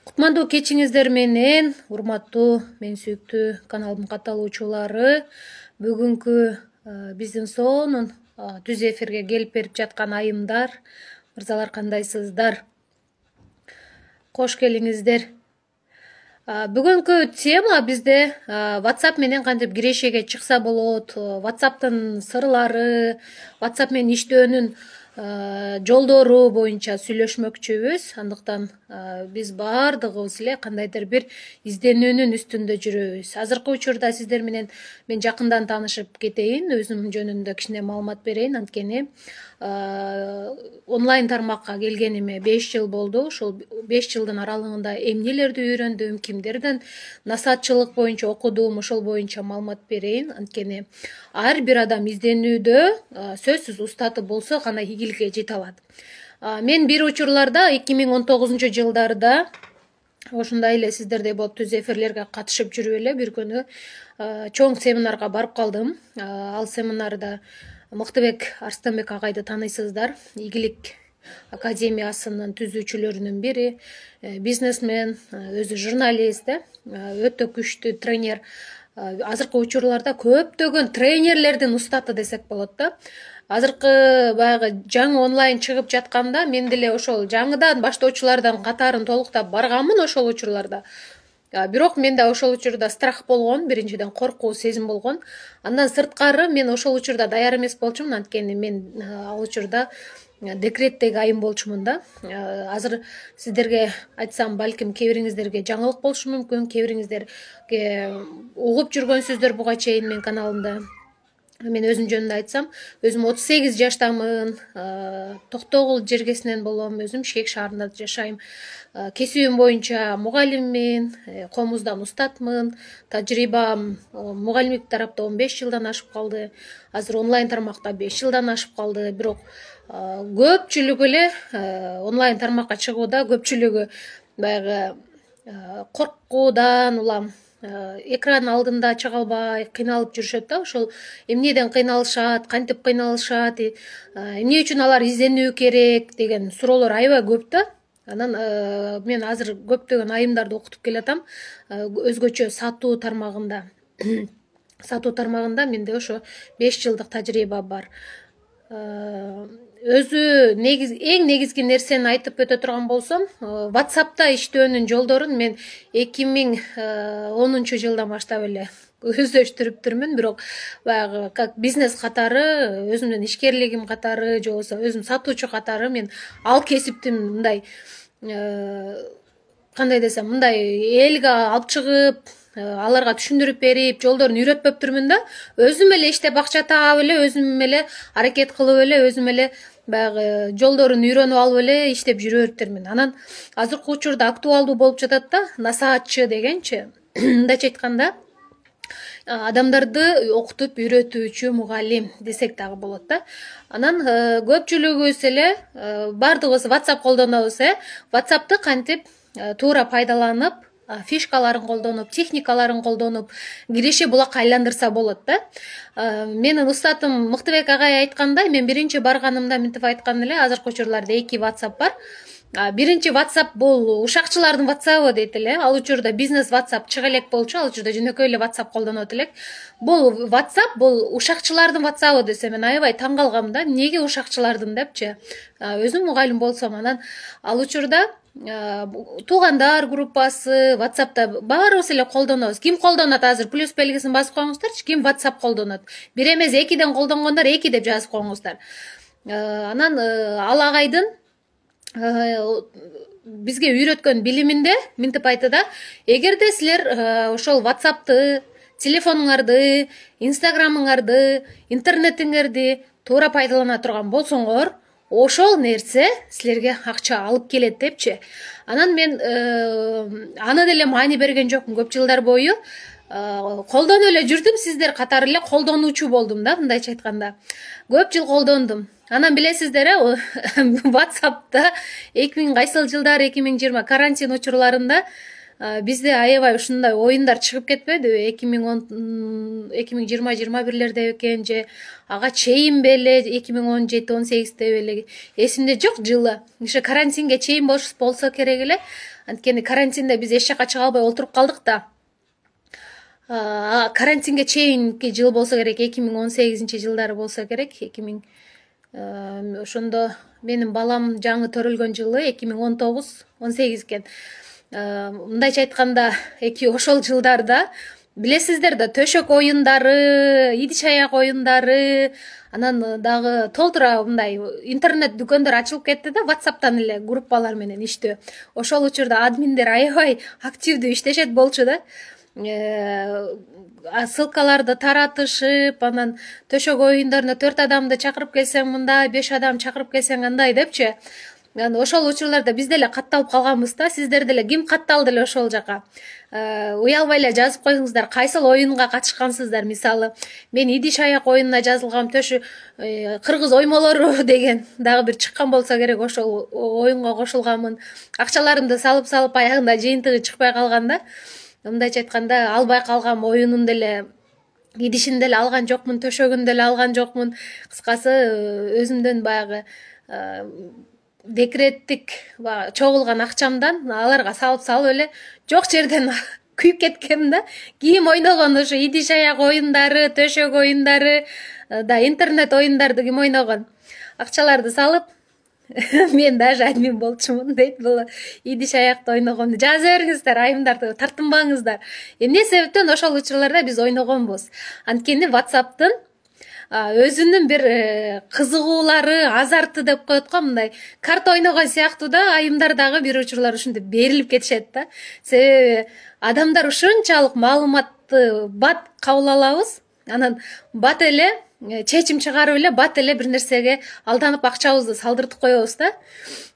Кутмандуу кечиңиздер менен, урматтуу, мен сүйүктүү каналымдын катталуучулары. Бүгүнкү биздин сонун түз эфирге келип берип жаткан айымдар, мырзалар кандайсыздар? Кош келиңиздер. Бүгүнкү тема бизде WhatsApp менен кантип кирешеге чыкса болот, WhatsApp'тын сырлары, WhatsApp менен иштөөнүн жолдору боюнча сүйлөшмөкчүбүз. Андыктан биз баардыгыбыз эле кандайдыр бир изденүүнүн үстүндө жүрөбүз. Азыркы учурда сиздер менен мен жакындан таанышып кетейин, өзүм жөнүндө кичине маалымат берейин. Анткени онлайн тармакка келгениме 5 жыл болду. Ошол 5 жылдын аралыгында эмнелерди үйрөндүм, кимдерден насаатчылык боюнча окудум, ошол боюнча маалымат берейин. Анткени ар бир адам изденүүдө сөзсүз устаты болсо гана ийгиликке жете алат. Мен бир учурларда 2019 жылдарда ошондой эле сиздердей болуп түз эфирлерге катышып жүрүп эле бир күнү чоң семинарга барып калдым. Ал семинарда Мыктыбек Арстанбек агайды тааныйсыздар. Ийгилик академиясынын түзүүчүлөрүнүн бири, бизнесмен, өзү журналист, өтө күчтүү тренер. Азыркы учурларда көптөгөн тренерлердин устаты десек болот да. Азыркы баягы жаңы онлайн чыгып жатканда мен деле ошол жаңыдан баштоочулардан катарын толуктап барганмын ошол учурларда. Бирок менде ошол учурда страх болгон, биринчиден коркуу сезим болгон. Андан сырткары мен ошол учурда даяр эмес болчумун, анткени мен ал учурда декреттеги айым болчумун да. Азыр сиздерге айтсам, балким кээ бириңиздерге жаңылык болушу мүмкүн, кээ бириңиздерге угуп жүргөнсүздөр буга чейин мен каналымда. Мен өзүм жөнүндө айтсам, өзүм 38 жаштамын, Токтогул жергесинен болом, өзүм Шек шаарында жашайм. Кесибим боюнча мугалиммин, комуздан устатмын, тажрыйбам мугалимдик тарапта 15 жылдан ашып калды. Азыр онлайн тармакта 5 жылдан ашып калды. Бирок көпчүлүгү эле онлайн тармакка чыгууда көпчүлүгү баягы коркуудан улам экран алдында чыга албай кыйналып жүрүшөт да. Ошол эмнеден кыйналышат, кантип кыйналышат, эмне үчүн алар изденүү керек деген суроолор аябай көп да. Анан мен азыр көптөгөн айымдарды окутуп келатам, өзгөчө сатуу тармагында. Сатуу тармагында менде ошо 5 жылдык тажрыйба бар. Өзү эң негизги нерсени айтып өтө турган болсом, WhatsApp'та иштөөнүн жолдорун мен 2010 жылдан баштап эле өздөштүрүптүрмүн. Бирок баягы как бизнес катары, өзүмдүн ишкерлигим катары, же болбосо өзүм сатуучу катары мен ал кесиптин мындай кандай десем, мындай элге алып чыгып, аларга түшүндүрүп берип, жолдорун үйрөтпөптүрмүн да. Өзүм эле иштеп акча таап эле, өзүм эле аракет кылып эле, өзүм эле баягы жолдорун үйрөнүп алып эле иштеп жүрөптүрмүн. Анан азыркы учурда актуалдуу болуп жатат да, насаатчы дегенчи. Мындайча айтканда, адамдарды окутуп үйрөтүүчү мугалим десек дагы болот да. Анан көпчүлүгүбүз эле баардыгыбыз WhatsApp колдонобуз, WhatsApp'ты кантип туура пайдаланып, фишкаларын колдонуп, техникаларын колдонуп, киреше булакка айландырса болот да. Менин устатым Мыктыбек агай айткандай, мен биринчи барганымда мынтип айткан эле, азыркы учурларда 2 WhatsApp бар. Биринчи WhatsApp бул ушакчылардын WhatsApp дейт эле. Ал учурда бизнес WhatsApp чыга элек болчу, ал учурда жөнөкөй эле WhatsApp колдонот элек. Бул WhatsApp бул ушакчылардын WhatsApp десе мен аябай таң калгам да. Эмнеге ушакчылардын депчи. Өзүм мугалим болсом, анан ал учурда туугандар группасы WhatsApp'та баарыбыз эле колдонобуз. Ким колдонот азыр плюс белгисин басып коюңуздарчы, ким WhatsApp колдонот. Бир эмес 2ден колдонгондор 2 деп жазып коюңуздар. Анан ал агайдын бизге үйрөткөн билиминде мынтип айтты да, эгерде силер ошол WhatsApp'ты, телефонуңарды, инстаграмыңарды, интернетиңерди туура пайдалана турган болсоңор, ошол нерсе силерге акча алып келет депчи. Анан мен аны деле маани берген жокмун көп жылдар бою. Колдонуп эле жүрдүм, сиздер катары эле колдонуучу болдум да, мындайча айтканда. Көп жыл колдондум. Анан билесиздер, WhatsApp'та 2000 кайсыл жылдар, 2020 карантин учурларында бизде аябай ушундай оюндар чыгып кетпедиби? 2020-21 экен же ага чейин беле 2017-18 беле эсимде жок жылы. Ошо карантинге чейин болсо керек эле. Анткени карантинде биз эч жака чыга албай отуруп калдык да. Карантинге чейинки жыл болсо керек, 2018-жылдары болсо керек. Ошондо менин балам жаңы төрөлгөн жылы 2019-18 экен. Мындайча айтканда, ошол жылдарда билесиздер да, төшөк оюндары, идиш аяк оюндары, анан дагы толтура мындай интернет дүкөндөр ачылып кетти да, WhatsApp'тан эле группалар менен иштөө. Ошол учурда админдер аябай активдүү иштешет болчу да. Ссылкаларды таратышып, анан төшөк оюндарына 4 адамды чакырып келсең мындай, 5 адам чакырып келсең андай депчи. Ошол учурларда биз деле катталып калганбыз да. Сиздер деле ким катталды эле ошол жака? Уялбай эле жазып коюңуздар, кайсыл оюнга катышкансыздар. Мисалы, мен идиш аяк оюнуна жазылгам, кыргыз оймолору деген дагы бир чыккан болсо керек, ошол оюнга кошулганмын. Акчаларымды салып аягында жыйынтыгы чыкпай калган да. Мындайча айтканда, албай калгам, оюнун деле идишин деле алган жокмун, төшөгүн деле алган жокмун. Кыскасы, өзүмдөн баягы декреттик чогулган акчамдан аларга салып эле жок жерден күйүп кеткем да. Кийим ойногон ошо идиш аяк оюндары, төшөк оюндары, да интернет оюндарды ким ойногон? Акчаларды салып, мен даже админ болчумун дейт, бул идиш аякты ойногонду жаза бериңиздер, айымдарды тартынбаңыздар. Эмне себептен ошол учурларда биз ойногонбуз? Анткени WhatsApp'тын өзүнүн бир кызыгуулары, азарты деп коет го, мындай карта ойногон сыяктуу да, айымдар дагы бир учурлар ушинтип берилип кетишет да. Себеби адамдар ушунчалык маалыматты бат кабыл алабыз, анан бат эле чечим чыгарып эле бат эле бир нерсеге алданып акчабызды салдыртып коебуз да.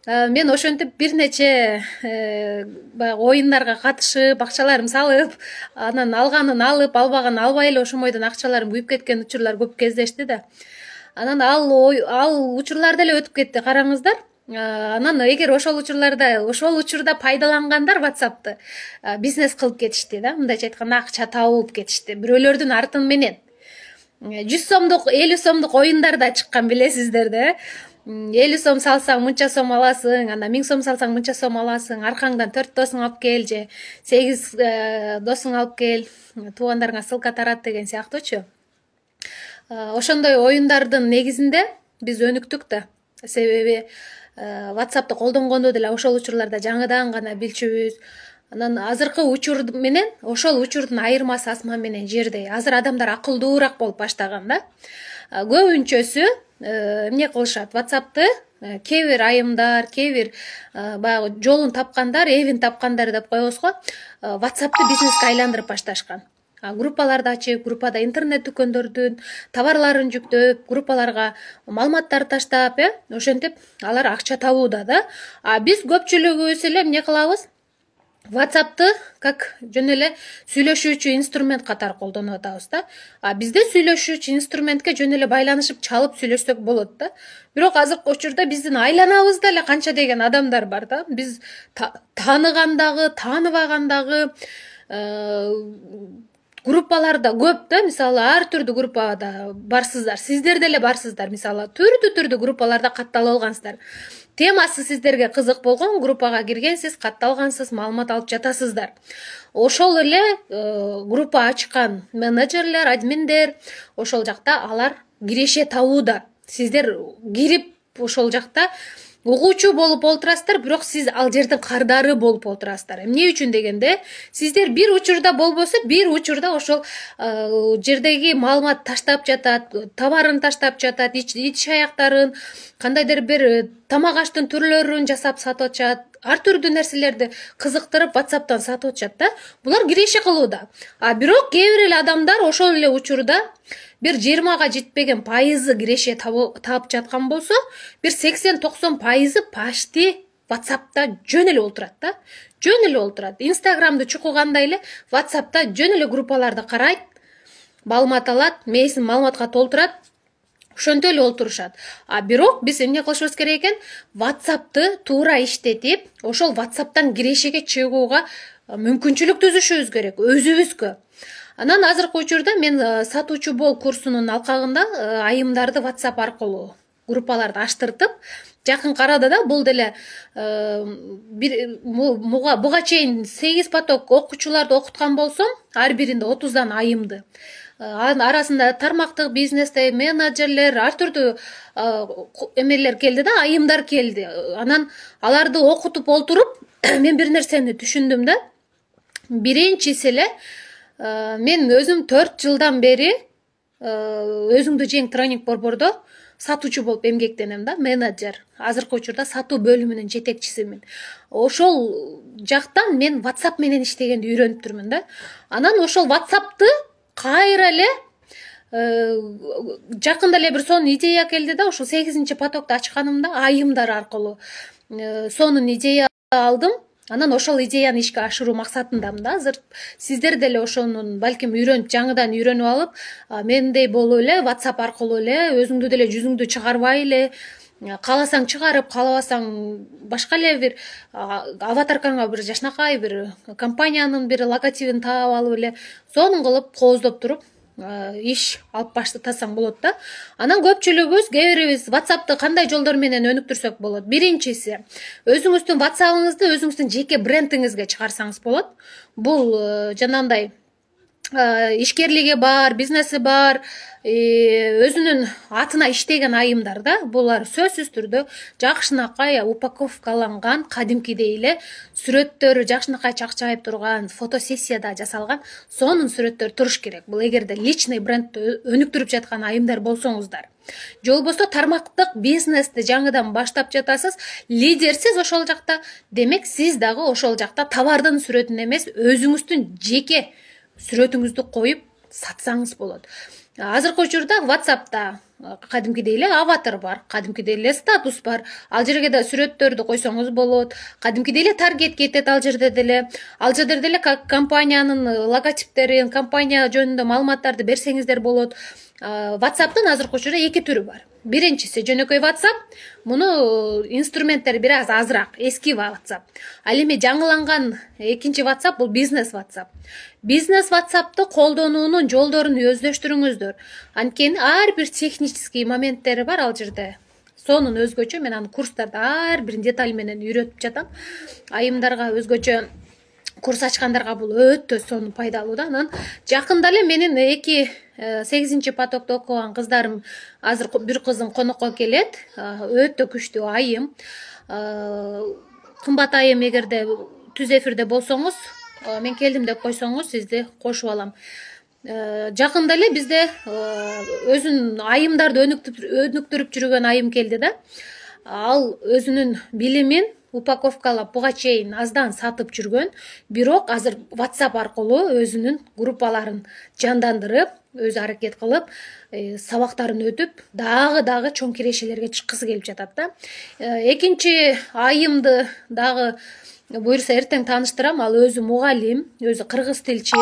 Мен ошентип бир нече баягы оюндарга катышып, акчаларымды салып, анан алганын алып, албаганын албай эле ошомойдон акчаларым күйүп кеткен учурлар көп кездешти да. Анан ал учурлар деле өтүп кетти, караңыздар. Анан эгер ошол учурда пайдалангандар WhatsApp'ты бизнес кылып кетишти да. Мындайча айтканда, акча табып кетишти. Бирөөлөрдүн артын менен 100 сомдук, 50 сомдук оюндар да чыккан, билесиздер да. 50 сом салсаң мынча сом аласың, анда 1000 сом салсаң мынча сом аласың, аркаңдан 4 досуң алып кел же 8 досуң алып кел, туугандарыңа ссылка тарат деген сыяктуучу. Ошондой оюндардын негизинде биз өнүктүк да. Себеби WhatsApp'ты колдонгонду деле ошол учурларда жаңыдан гана билчүбүз. Анан азыркы учур менен ошол учурдун айырмасы асман менен жердей. Азыр адамдар акылдуураак болуп баштаган да. Көбүнчөсү эмне кылышат? WhatsApp'ты кээ бир айымдар, кээ бир баягы жолун тапкандар, эвин тапкандар деп коебуз го, WhatsApp'ты бизнеске айландырып башташкан. Группаларды ачып, группада интернет дүкөндөрдүн товарларын жүктөп, группаларга маалыматтар таштап, ошентип алар акча табууда да. Биз көпчүлүгүбүз эле эмне кылабыз? WhatsApp'ты как жөн эле сүйлөшүүчү инструмент катары колдонуп атабыз да. Бизде сүйлөшүүчү инструментке жөн эле байланышып чалып сүйлөшсөк болот да. Бирок азыркы учурда биздин айланабызда эле канча деген адамдар бар да. Биз тааныгандагы, тааныбагандагы группаларда көп да. Мисалы, ар түрдүү группада барсыздар. Сиздер деле барсыздар. Мисалы, түрдүү группаларда катталып алгансыздар. Темасы сиздерге кызык болгон группага киргенсиз, катталгансыз, маалымат алып жатасыздар. Ошол эле группа ачкан менеджерлер, админдер ошол жакта алар киреше табууда. Сиздер кирип ошол жакта угуучу болуп олтурасыздар, бирок сиз ал жердин кардары болуп олтурасыздар. Эмне үчүн дегенде, сиздер бир учурда болбосо, бир учурда ошол жердеги маалымат таштап жатат, товарын таштап жатат, идиш аяктарын, кандайдыр бир тамак аштын түрлөрүн жасап сатып атышат, ар түрдүү нерселерди кызыктырып WhatsApp'тан сатып атышат да. Булар киреше кылууда. Бирок кээ бир эле адамдар ошол эле учурда бир 20га жетпеген пайызы киреше таап жаткан болсо, бир 80-90% почти WhatsApp'та жөн эле олтурат да. Жөн эле олтурат. Инстаграмды чукугандай эле WhatsApp'та жөн эле группаларды карайт, маалымат алат, мээсин маалыматка толтурат. Ошентип эле олтурушат. Бирок биз эмне кылышыбыз керек экен? WhatsApp'ты туура иштетип, ошол WhatsApp'тан кирешеге чыгууга мүмкүнчүлүк түзүшүбүз керек өзүбүзгө. Анан азыркы учурда мен сатуучу бол курсунун алкагында айымдарды WhatsApp аркылуу группаларды аштыртып, жакын арада да бул деле буга чейин 8 поток окуучуларды окуткан болсом, ар биринде 30дан айымды. Анын арасында тармактык бизнесте менеджерлер, ар түрдүү эмелер келди да, айымдар келди. Анан аларды окутуп олтуруп, мен бир нерсени түшүндүм да. Биринчиси эле мен өзүм 4 жылдан бери өзүңдү жең тренинг борбордо сатуучу болуп эмгектенем да, менеджер. Азыркы учурда сатуу бөлүмүнүн жетекчисимин. Ошол жактан мен WhatsApp менен иштегенди үйрөнүп турмун да. Анан ошол WhatsApp'ты кайра эле жакында эле бир сонун идея келди да, ошол 8 потокту ачканымда айымдар аркылуу сонун идея алдым. Анан ошол идеяны ишке ашыруу максатындамын да. Азыр сиздер деле ошонун балким үйрөнүп, жаңыдан үйрөнүп алып, мендей болуп эле WhatsApp аркылуу эле өзүңдү деле жүзүңдү чыгарбай эле, кааласаң чыгарып, каалабасаң башка эле бир аватаркаңа бир жашнакай бир компаниянын бир логотипин таап алып эле сонун кылып кооздоп туруп иш алып баштасаң болот да. Анан көпчүлүгүбүз, кээ бирибиз WhatsApp'ты кандай жолдор менен өнүктүрсөк болот? Биринчиси, өзүңүздүн WhatsApp'ыңызды өзүңүздүн жеке брендиңизге чыгарсаңыз болот. Бул жанагындай ишкерлиги бар, бизнеси бар, өзүнүн атына иштеген айымдар да. Булар сөзсүз түрдө жакшынакай упаковкаланган, кадимкидей эле сүрөттөрү жакшынакай чакчайып турган, фотосессияда жасалган сонун сүрөттөр туруш керек. Бул эгерде личный брендти өнүктүрүп жаткан айымдар болсоңуздар. Же болбосо тармактык бизнести жаңыдан баштап жатасыз, лидерсиз ошол жакта, демек сиз дагы ошол жакта товардын сүрөтүн эмес, өзүңүздүн жеке сүрөтүңүздү коюп сатсаңыз болот. Азыркы учурда WhatsApp'та кадимкидей эле аватар бар, кадимкидей эле статус бар. Ал жерге да сүрөттөрдү койсоңуз болот. Кадимкидей эле таргет кетет ал жерде деле. Ал жерде деле компаниянын логотиптерин, компания жөнүндө маалыматтарды берсеңиздер болот. WhatsApp'тын азыркы учурда 2 түрү бар. Биринчиси жөнөкөй WhatsApp. Муну инструменттери бир аз азыраак, эски WhatsApp. Ал эми жаңыланган экинчи WhatsApp бул бизнес WhatsApp. Бизнес WhatsApp'ты колдонуунун жолдорун өздөштүрүңүздөр. Анткени ар бир технический моменттери бар ал жерде. Сонун өзгөчө, мен аны курстарда ар бир деталь менен үйрөтүп жатам. Айымдарга өзгөчө курс ачкандарга бул өтө сонун пайдалуу да. Анан жакында эле менин 8 потокто окуган кыздарым, азыр бир кызым конокко келет. Өтө күчтүү айым. Кымбат айым, эгерде түз эфирде болсоңуз, мен келдим деп койсоңуз, сизди кошуп алам. Жакында эле бизде өзүнүн айымдарды өнүктүрүп жүргөн айым келди да. Ал өзүнүн билимин упаковкалап буга чейин аздан сатып жүргөн, бирок азыр WhatsApp аркылуу өзүнүн группаларын жандандырып, өзү аракет кылып, сабактарын өтүп, дагы чоң кирешелерге чыккысы келип жатат да. Экинчи айымды дагы буюрса эртең тааныштырам. Ал өзү мугалим, өзү кыргыз тилчи.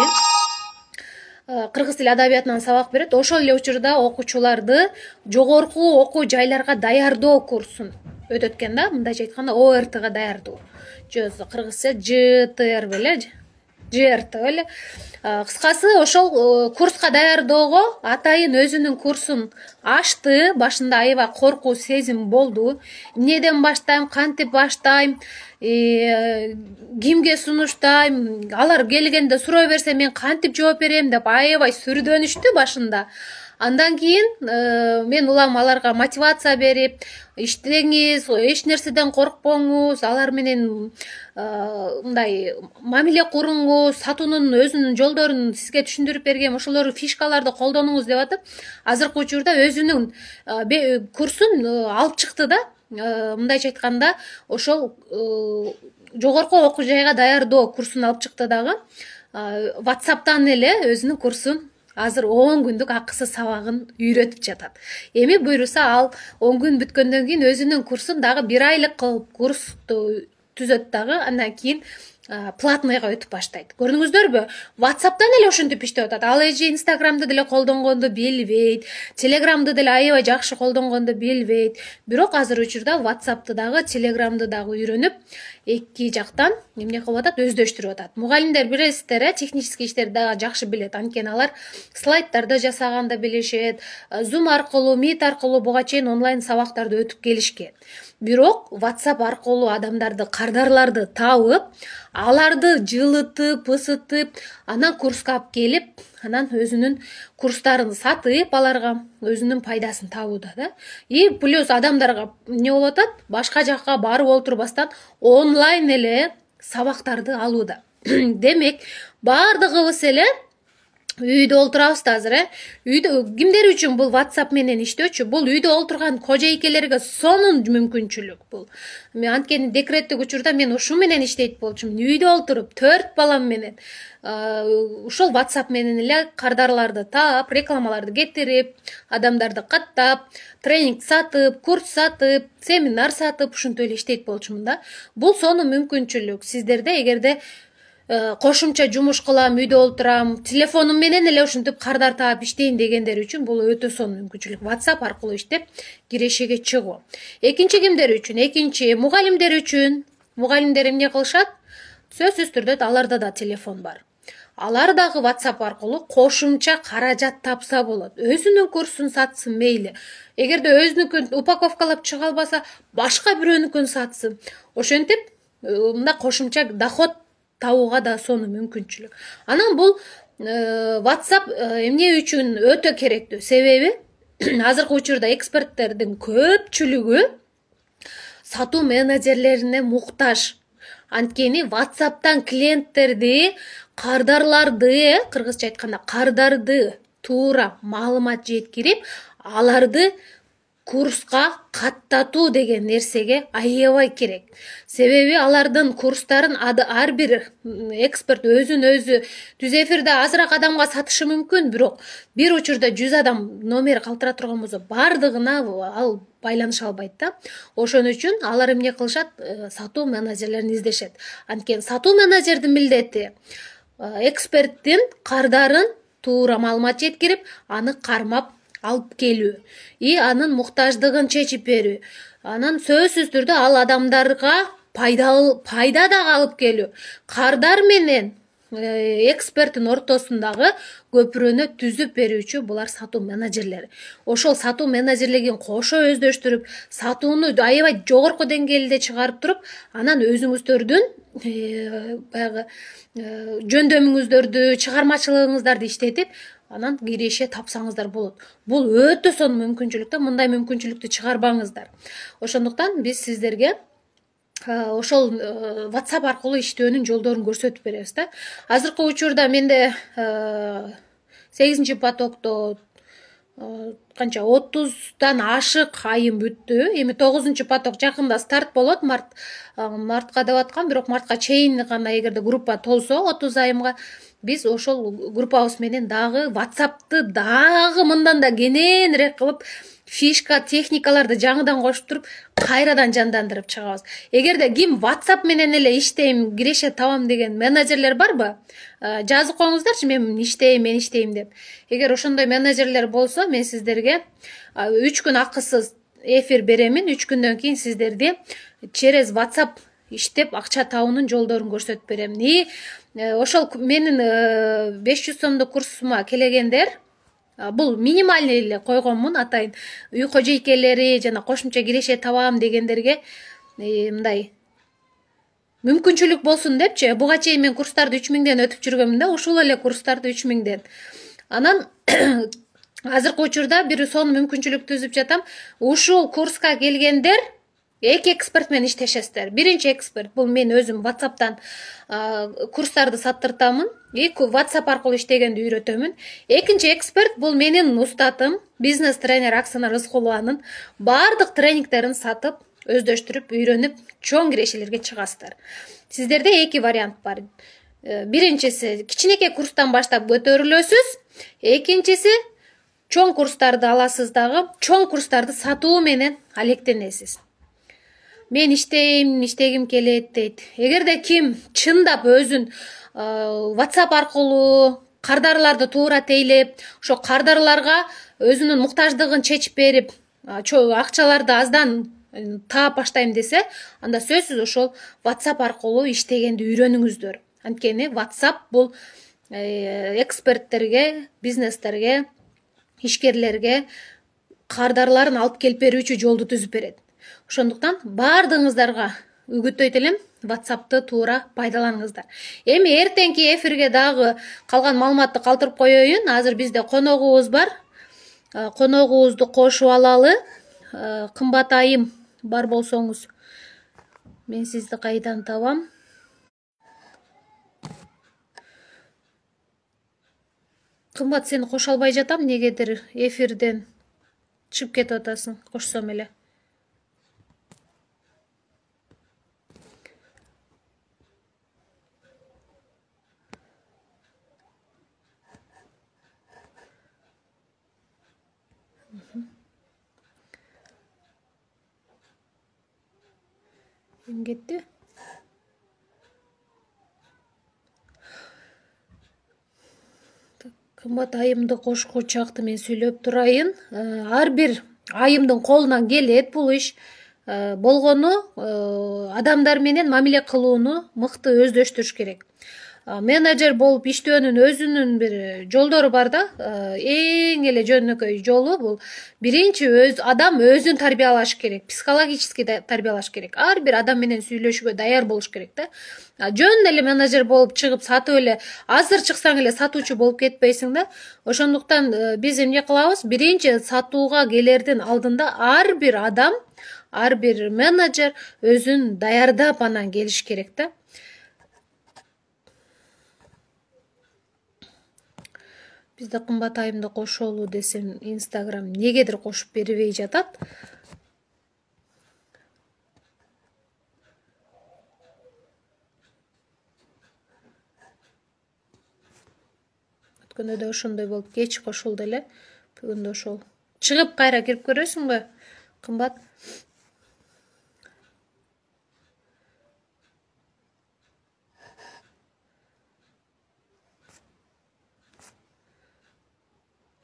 Кыргыз тил адабиятынан сабак берет. Ошол эле учурда окуучуларды жогорку окуу жайларга даярдоо курсун өтөткөн да. Мындайча айтканда ОРТга даярдоо. Кыргызча ЖТР беле, ЖРТ беле. Кыскасы ошол курска даярдоого атайын өзүнүн курсун ачты. Башында аябай коркуу сезим болду. Эмнеден баштайм, кантип баштайм, кимге сунуштайм, алар келгенде суроо берсе мен кантип жооп берем деп аябай сүрдөнүштү башында. Андан кийин мен улам аларга мотивация берип, иштеңиз, эч нерседен коркпоңуз, алар менен мындай мамиле куруңуз, сатуунун өзүнүн жолдорун сизге түшүндүрүп бергем, ошолор фишкаларды колдонуңуз деп атып, азыркы учурда өзүнүн курсун алып чыкты да. Мындайча айтканда, ошол жогорку окуу жайга даярдоо курсун алып чыкты дагы. WhatsApp'тан эле өзүнүн курсун азыр 10 күндүк акысыз сабагын үйрөтүп жатат. Эми буйруса ал 10 күн бүткөндөн кийин өзүнүн курсун дагы 1 айлык кылып курсту түзөт дагы, андан кийин платныйга өтүп баштайт. Көрдүңүздөрбү? WhatsApp'тан эле ушинтип иштеп атат. Ал эже Instagram'ды деле колдонгонду билбейт, Telegram'ды деле аябай жакшы колдонгонду билбейт. Бирок азыр учурда WhatsApp'ты дагы, Telegram'ды дагы үйрөнүп, эки жактан эмне кылып атат? Өздөштүрүп атат. Мугалимдер билесиздер, технический иштерди дагы жакшы билет. Анткени алар слайдтарды жасаганды билишет, Zoom аркылуу, Meet аркылуу буга чейин онлайн сабактарды өтүп келишкен. Бирок WhatsApp аркылуу адамдарды, кардарларды табып, аларды жылытып, ысытып, анан курска алып келип, анан өзүнүн курстарын сатып, аларга өзүнүн пайдасын табууда да. И плюс адамдарга эмне болуп атат? Башка жакка барып олтурбастан онлайн эле сабактарды алууда. Демек, бардыгыбыз эле үйдө олтурабыз да азыр, Үйдө кимдер үчүн бул WhatsApp менен иштөөчү? Бул үйдө олтурган кожойкелерге сонун мүмкүнчүлүк бул. Мен анткени декреттик учурда мен ушу менен иштейт болчумун. Үйдө олтуруп 4 балам менен ушул WhatsApp менен эле кардарларды таап, рекламаларды кетирип, адамдарды каттап, тренинг сатып, курс сатып, семинар сатып, ушинтип эле иштейт болчумун да. Бул сонун мүмкүнчүлүк. Сиздерде эгерде кошумча жумуш кылам, үйдө олтурам, телефонум менен эле ушинтип кардар таап иштейин дегендер үчүн бул өтө сонун мүмкүнчүлүк. WhatsApp аркылуу иштеп кирешеге чыгуу. Экинчи кимдер үчүн? Экинчи мугалимдер үчүн. Мугалимдер эмне кылышат? Сөзсүз түрдө аларда да телефон бар. Алар дагы WhatsApp аркылуу кошумча каражат тапса болот. Өзүнүн курсун сатсын мейли. Эгерде өзүнүкүн упаковкалап чыга албаса, башка бирөөнүкүн сатсын. Ошентип, мында кошумча доход табууга да сонун мүмкүнчүлүк. Анан бул WhatsApp эмне үчүн өтө керектүү? Себеби азыркы учурда эксперттердин көпчүлүгү сатуу менеджерлерине муктаж. Анткени WhatsApp'тан клиенттерди, кардарларды, кыргызча айтканда кардарды туура маалымат жеткирип, аларды курска каттатуу деген нерсеге аябай керек. Себеби алардын курстарын ар бир эксперт өзүн-өзү түз эфирде азыраак адамга сатышы мүмкүн, бирок бир учурда 100 адам номер калтыра турган болсо, бардыгына ал байланыша албайт да. Ошон үчүн алар эмне кылышат? Сатуу менеджерлерин издешет. Анткени сатуу менеджердин милдети эксперттин кардарын туура маалымат жеткирип, аны кармап алып келүү, и анын муктаждыгын чечип берүү. Анан сөзсүз түрдө ал адамдарга пайда да алып келүү. Кардар менен эксперттин ортосундагы көпүрөнү түзүп берүүчү булар сатуу менеджерлери. Ошол сатуу менеджерлигин кошо өздөштүрүп, сатууну аябай жогорку деңгээлде чыгарып туруп, анан өзүңүздөрдүн баягы жөндөмүңүздөрдү, чыгармачылыгыңыздарды иштетип, анан киреше тапсаңыздар болот. Бул өтө сонун мүмкүнчүлүк да, мындай мүмкүнчүлүктү чыгарбаңыздар. Ошондуктан биз сиздерге ошол WhatsApp аркылуу иштөөнүн жолдорун көрсөтүп беребиз да. Азыркы учурда менде 8 потокто канча 30дан ашык айым бүттү. Эми 9 поток жакында старт болот, мартка деп аткан, бирок мартка чейин гана эгерде группа толсо 30 айымга биз ошол группабыз менен дагы WhatsApp'ты дагы мындан да кененирээк кылып, фишка, техникаларды жаңыдан кошуп туруп, кайрадан жандандырып чыгабыз. Эгерде ким WhatsApp менен эле иштейм, киреше табам деген менеджерлер барбы? Жазып коюңуздарчы, мен иштейм деп. Эгер ошондой менеджерлер болсо, мен сиздерге 3 күн акысыз эфир беремин. 3 күндөн кийин сиздерди через WhatsApp иштеп акча табуунун жолдорун көрсөтүп берем. Ошол менин 500 сомдук курсума келгендер, бул минимальный эле койгонмун, атайын үй кожойкелери жана кошумча киреше табам дегендерге мындай мүмкүнчүлүк болсун депчи. Буга чейин мен курстарды 3000ден өтүп жүргөмүн да, ушул эле курстарды 3000ден. Анан азыркы учурда бир сонун мүмкүнчүлүк түзүп жатам. Ушул курска келгендер эки эксперт менен иштешесиздер. Биринчи эксперт бул мен өзүм WhatsApp'тан курстарды саттыртамын. WhatsApp аркылуу иштегенди үйрөтөмүн. Экинчи эксперт бул менин устатым, бизнес тренер Оксана Рыскулованын бардык тренингтерин сатып, өздөштүрүп, үйрөнүп, чоң кирешелерге чыгасыздар. Сиздерде эки вариант бар. Биринчиси кичинекей курстан баштап көтөрүлөсүз. Экинчиси чоң курстарды аласыз дагы, чоң курстарды сатуу менен алектенесиз. мен иштегим келет дейт. Эгерде ким чындап өзүн WhatsApp аркылуу кардарларды туура тейлеп, ошо кардарларга өзүнүн муктаждыгын чечип берип, акчаларды аздан таап баштайм десе, анда сөзсүз ошол WhatsApp аркылуу иштегенди үйрөнүңүздөр. Анткени WhatsApp бул эксперттерге, бизнестерге, ишкерлерге кардарларын алып келип берүүчү жолду түзүп берет. Ошондуктан баардыгыңыздарга үгүттөйт элем, WhatsApp'ты туура пайдаланыңыздар. Эми эртеңки эфирге дагы калган маалыматты калтырып коеюн. Азыр бизде коногубуз бар. Коногубузду кошуп алалы. Кымбат айым бар болсоңуз, мен сизди кайдан табам? Кымбат, сени кошо албай жатам, негедир эфирден чыгып кетип атасың. Кошсом эле. Ким кетти? Кымбат айымды кошкучу акты мен сүйлөп турайын. Ар бир айымдын колунан келет бул иш. Болгону адамдар менен мамиле кылууну мыкты өздөштүрүш керек. Менеджер болуп иштөөнүн өзүнүн бир жолдору бар да. Эң эле жөнөкөй жолу бул биринчи адам өзүн тарбиялаш керек, психологически тарбиялаш керек. Ар бир адам менен сүйлөшүүгө даяр болуш керек да. Жөн эле менеджер болуп чыгып сатып эле, азыр чыксаң эле сатуучу болуп кетпейсиң да. Ошондуктан биз эмне кылабыз? Биринчи сатууга келердин алдында ар бир адам, ар бир менеджер өзүн даярдап анан келиш керек да. Бизде кымбат айымды кошолу десем, Instagram негедир кошуп бербей жатат. Өткөндө да ошондой болуп, кеч кошулду эле. Бүгүн да ошол. Чыгып кайра кирип көрөсүңбү, кымбат?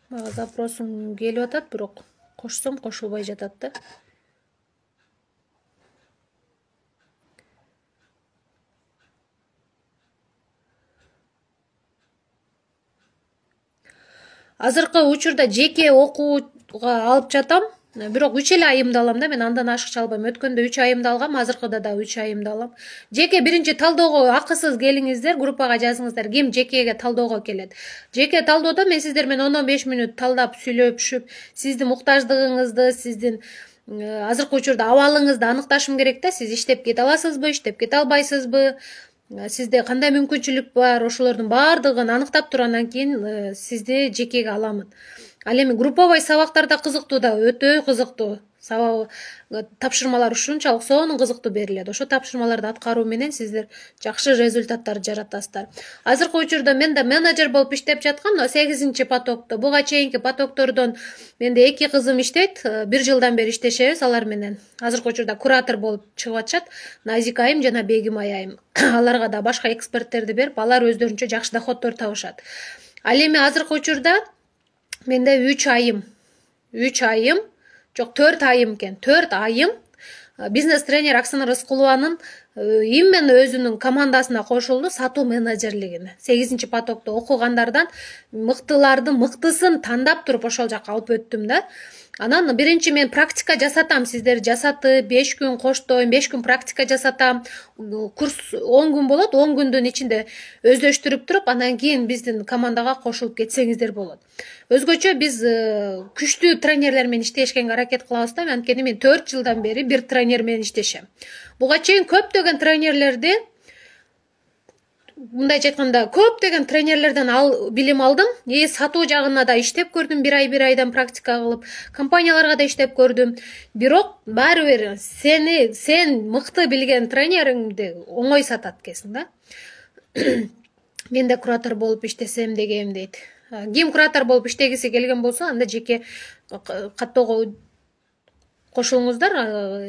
Мага запросум келип атат, бирок кошсом кошулбай жатат да. Азыркы учурда жеке окууга алып жатам. Бирок 3 эле айымды алам да, мен андан ашыкча албайм. Өткөндө 3 айымды алгам, азыркыда да 3 айымды алам. Жеке биринчи талоого акысыз келиңиздер, группага жазыңыздар, ким жекеге талоого келет. Жеке талоодо мен сиздер менен 10-15 мүнөт талдап сүйлөшүп, сиздин муктаждыгыңызды, сиздин азыркы учурда абалыңызды аныкташым керек да. Сиз иштеп кете аласызбы, иштеп кете албайсызбы? Сизде кандай мүмкүнчүлүк бар? Ошолордун баардыгын аныктап туруп анан кийин сизди жекеге аламын. Ал эми групповой сабактар да кызыктуу да, өтө кызыктуу. Тапшырмалар ушунчалык сонун кызыктуу берилет. Ошо тапшырмаларды аткаруу менен сиздер жакшы результаттар жаратасыздар. Азыркы учурда мен да менеджер болуп иштеп жаткам, 8-потокто. Буга чейинки потоктордон менде 2 кызым иштейт, 1 жылдан бери иштешебиз алар менен. Азыркы учурда куратор болуп чыгып атышат. Назика айым жана Бегимай айым. Аларга да башка эксперттерди берип, алар өздөрүнчө жакшы доходдор табышат. Ал эми азыркы учурда менде 3 айым, жок 4 айым экен. 4 айым бизнес-тренер Оксана Рыскулованын именно өзүнүн командасына кошулду, сатуу менеджерлигине. 8-потокто окугандардан мыктылардын мыктысын тандап туруп ошол жака алып өттүм да. Анан биринчи мен практика жасатам, сиздер жасатып 5 күн коштойм, 5 күн практика жасатам. Курс 10 күн болот, 10 күндүн ичинде өздөштүрүп туруп, анан кийин биздин командага кошулуп кетсеңиздер болот. Өзгөчө биз күчтүү тренерлер менен иштешкенге аракет кылабыз да. Анткени мен 4 жылдан бери бир тренер менен иштешем. Буга чейин көптөгөн тренерлерди, мындайча айтканда, көптөгөн тренерлерден билим алдым. Сатуу жагына да иштеп көрдүм, бир айдан практика кылып, компанияларга да иштеп көрдүм. Бирок баары бир сен мыкты билген тренериңди оңой сатат экенсиң да. Мен да куратор болуп иштесем дегем дейт. Ким куратор болуп иштегиси келген болсо, анда жеке каттоого кошулуңуздар,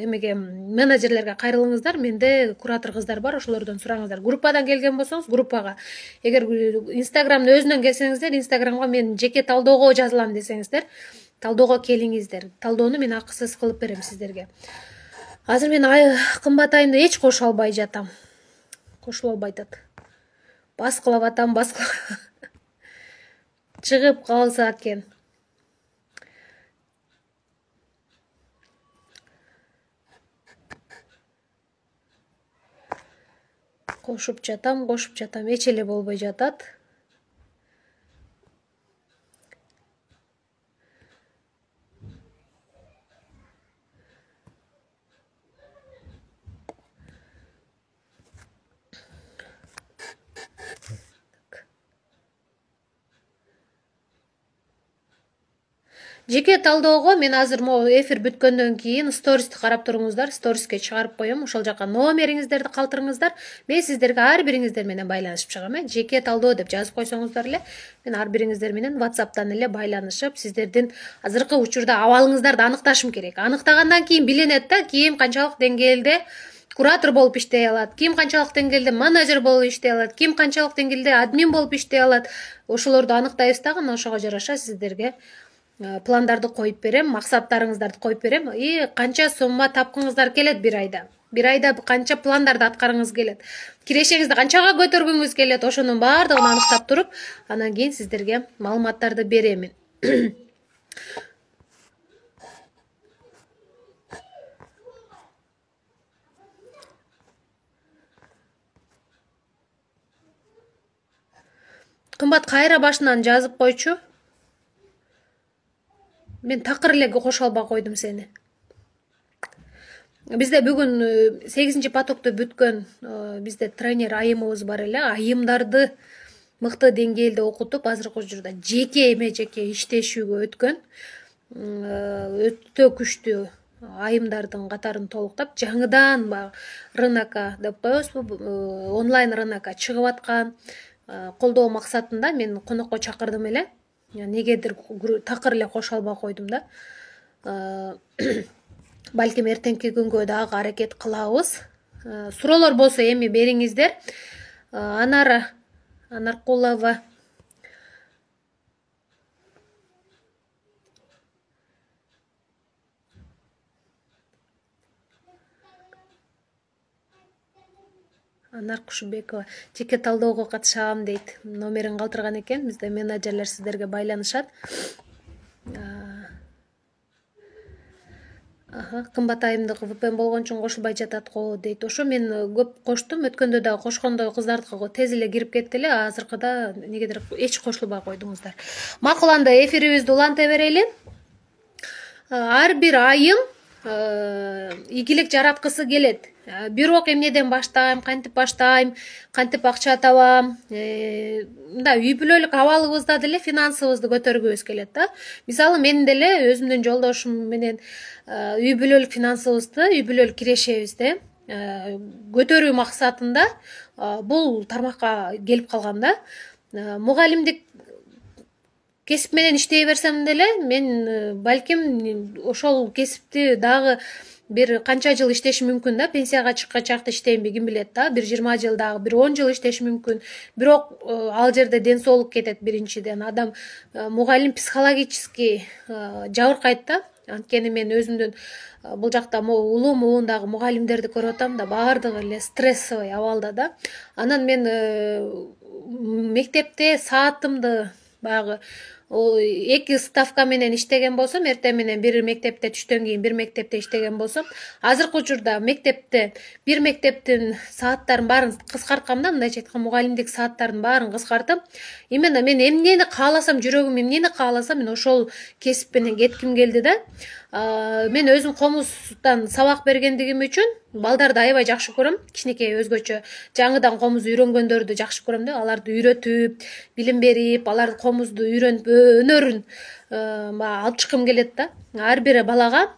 эмеге менеджерлерге кайрылыңыздар. Менде куратор кыздар бар, ошолордон сураңыздар. Группадан келген болсоңуз, группага. Эгер Инстаграмдын өзүнөн келсеңиздер, Инстаграмга мен жеке талдоого жазылам десеңиздер, талдоого келиңиздер. Талдоону мен акысыз кылып берем сиздерге. Азыр мен кымбат айымды эч кошо албай жатам. Кошуло албай атат. Баскылап атам, чыгып калса экен. Кошуп жатам, эч эле болбой жатат. Жеке талдоого мен азыр эфир бүткөндөн кийин стористи карап туруңуздар, сториске чыгарып коем. Ошол жака номериңиздерди калтырыңыздар. Мен сиздерге ар бириңиздер менен байланышып чыгам. Жеке талдоо деп жазып койсоңуздар эле, мен ар бириңиздер менен WhatsApp'тан эле байланышып, сиздердин азыркы учурда абалыңыздарды аныкташым керек. Аныктагандан кийин билинет да, ким канчалык деңгээлде куратор болуп иштей алат, ким канчалык деңгээлде менеджер болуп иштей алат, ким канчалык деңгээлде админ болуп иштей алат. Ошолорду аныктайбыз дагы, ошого жараша сиздерге пландарды коюп берем, максаттарыңыздарды коюп берем. Канча сумма тапкыңыздар келет бир айда. Бир айда канча пландарды аткарыңыз келет. Кирешеңизди канчага көтөргүңүз келет, ошонун баардыгын аныктап туруп, анан кийин сиздерге маалыматтарды беремин. Кымбат, кайра башынан жазып койчу. Мен такыр эле кошо албай койдум сени. Бизде бүгүн 8 потокту бүткөн бизде тренер айымыбыз бар эле. Айымдарды мыкты деңгээлде окутуп, азыркы учурда жеке иштешүүгө өткөн. Өтө күчтүү айымдардын катарын толуктап, жаңыдан рынокко деп коебузбу, онлайн рынокко чыгып аткан колдоо максатында мен конокко чакырдым эле. Негедир такыр эле кошо албай койдум да. Балким эртеңки күнгө дагы аракет кылабыз. Суроолор болсо эми бериңиздер. Анаркулова Анар Кушубекова жеке талдоого катышам дейт. Номерин калтырган экен. Бизде менеджерлер сиздерге байланышат. Кымбат айымдык VPN болгон үчүн кошулбай жатат го дейт. Ошо мен көп коштум. Өткөндө да кошкондо кыздардыкы тез эле кирип кетти эле. Азыркыда негедир эч кошулбай койдуңуздар. Макул, анда эфирибизди уланта берели. Ар бир айым ийгилик жараткысы келет. Бирок эмнеден баштайм, кантип акча табам, мындай үй бүлөлүк абалыбызда деле финансыбызды көтөргүбүз келет да. Мисалы, мен деле өзүмдүн жолдошум менен үй бүлөлүк финансыбызды, үй бүлөлүк кирешебизди көтөрүү максатында бул тармакка келип калгам да. Мугалимдик кесип менен иштей берсем деле, мен балким ошол кесипти дагы бир канча жыл иштешим мүмкүн да. Пенсияга чыккан чакта иштеймби, ким билет да. Бир 20 жыл дагы, бир 10 жыл иштешим мүмкүн. Бирок ал жерде ден соолук кетет биринчиден. Адам мугалим психологически жабыркайт да. Анткени мен өзүмдүн бул жакта улуу муундагы мугалимдерди көрүп атам да, баардыгы эле стрессовый абалда да. Анан мен мектепте саатымды баягы 2 ставка менен иштеген болсом, эртең менен бир мектепте, түштөн кийин бир мектепте иштеген болсом, азыркы учурда бир мектептин сааттарын баарын кыскарткам да, мындайча айтканда мугалимдик сааттарын баарын кыскартып, именно мен эмнени кааласам, жүрөгүм эмнени кааласа, мен ошол кесип менен кетким келди да. Мен өзүм комуздан сабак бергендигим үчүн балдарды аябай жакшы көрөм. Кичинекей өзгөчө жаңыдан комуз үйрөнгөндөрдү жакшы көрөм да. Аларды үйрөтүп, билим берип, аларды комузду үйрөнүп, өнөрүн алып чыккым келет да. Ар бир балага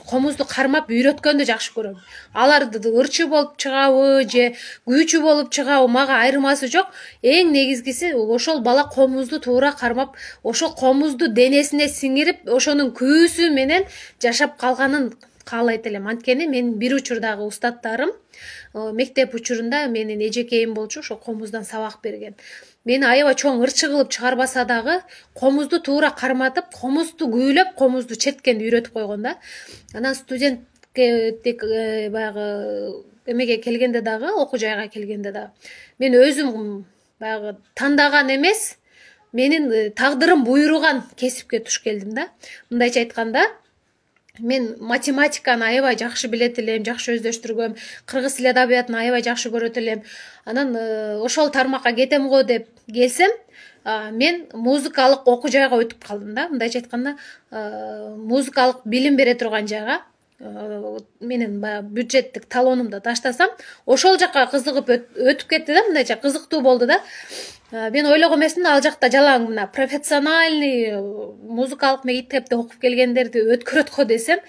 комузду кармап үйрөткөндү жакшы көрөм. Аларды ырчы болуп чыгабы же күйчү болуп чыгабы мага айырмасы жок. Эң негизгиси ошол бала комузду туура кармап, ошол комузду денесине сиңирип, ошонун күүсү менен жашап калганын каалайт элем. Анткени менин бир учурдагы устаттарым мектеп учурунда менин эжекейим болчу, ошо комуздан сабак берген. Мени аябай чоң ырчы кылып чыгарбаса дагы комузду туура карматып, комузду күүлөп, комузду черткенди үйрөтүп койгон да. Анан студентке баягы эмеге келгенде дагы, окуу жайга келгенде дагы мен өзүм баягы тандаган эмес, менин тагдырым буйруган кесипке туш келдим да. Мындайча айтканда, мен математиканы аябай жакшы билет элем, жакшы өздөштүргөм, кыргыз тил адабиятын аябай жакшы көрөт элем. Анан ошол тармакка кетем го деп келсем, мен музыкалык окуу жайга өтүп калдым да. Мындайча айтканда, музыкалык билим бере турган жайга менин баягы бюджеттик талонумду таштасам, ошол жакка кызыгып өтүп кетти да, мындайча кызыктуу болду да. Мен ойлогон эмесмин, ал жакта жалаң мына профессиональный музыкалык мектепте окуп келгендерди өткөрөт го десем,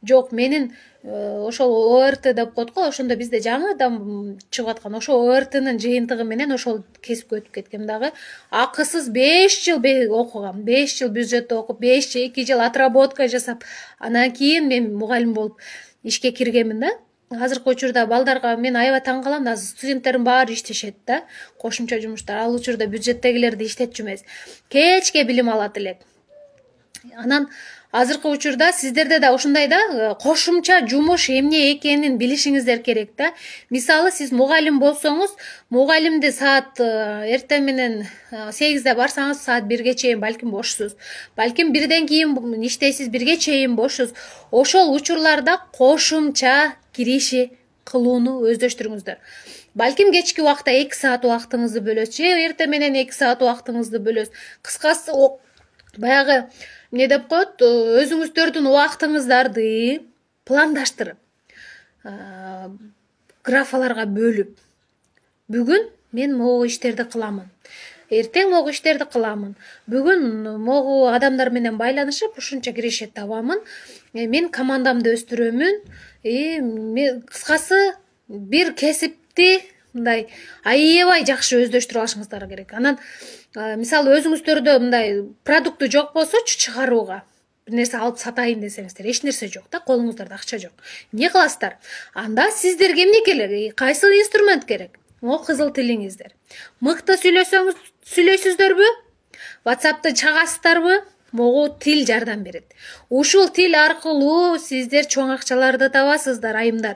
жок, менин ошол ОРТ деп коет го, ошондо бизде жаңыдан чыгып аткан ошол ОРТнын жыйынтыгы менен ошол кесипке өтүп кеткем дагы. Акысыз 5 жыл окугам, 5 жыл бюджетте окуп, 2 жыл отработка жасап, анан кийин мен мугалим болуп ишке киргенмин да. Азыркы учурда балдарга мен аябай таң калам, азыр студенттердин баары иштешет да, кошумча жумуштар. Ал учурда бюджеттегилерди иштетчү эмес, кечке билим алат элек. Анан азыркы учурда сиздерде да ушундай да, кошумча жумуш эмне экенин билишиңиздер керек да. Мисалы, сиз мугалим болсоңуз, мугалимди саат эртең менен 8де барсаңыз, саат 1ге чейин балким бошсуз. Балким 1ден кийин иштейсиз, 1ге чейин бошсуз. Ошол учурларда кошумча кириши кылууну өздөштүрүңүздөр. Балким кечки убакта 2 саат убактыңызды бөлөсүз, же эртең менен 2 саат убактыңызды бөлөсүз. Кыскасы, баягы эмне деп коет, өзүңүздөрдүн убактыңыздарды пландаштырып, графаларга бөлүп, бүгүн мен могу иштерди кыламын, эртең могу иштерди кыламын, бүгүн могу адамдар менен байланышып ушунча киреше табамын, мен командамды өстүрөмүн. Кыскасы, бир кесипти мындай аябай жакшы өздөштүрүп алышыңыздар керек. Анан мисалы, өзүңүздөрдө мындай продукты жок болсочу, чыгарууга бир нерсе алып сатайын десеңиздер, эч нерсе жок да, колуңуздарда акча жок. Эмне кыласыздар? Анда сиздерге эмне керек? Кайсы инструмент керек? Кызыл тилиңиздер. Мыкты сүйлөйсүздөрбү? WhatsApp'ты чагасыздарбы? Могу тил жардам берет. Ушул тил аркылуу сиздер чоң акчаларды табасыздар, айымдар.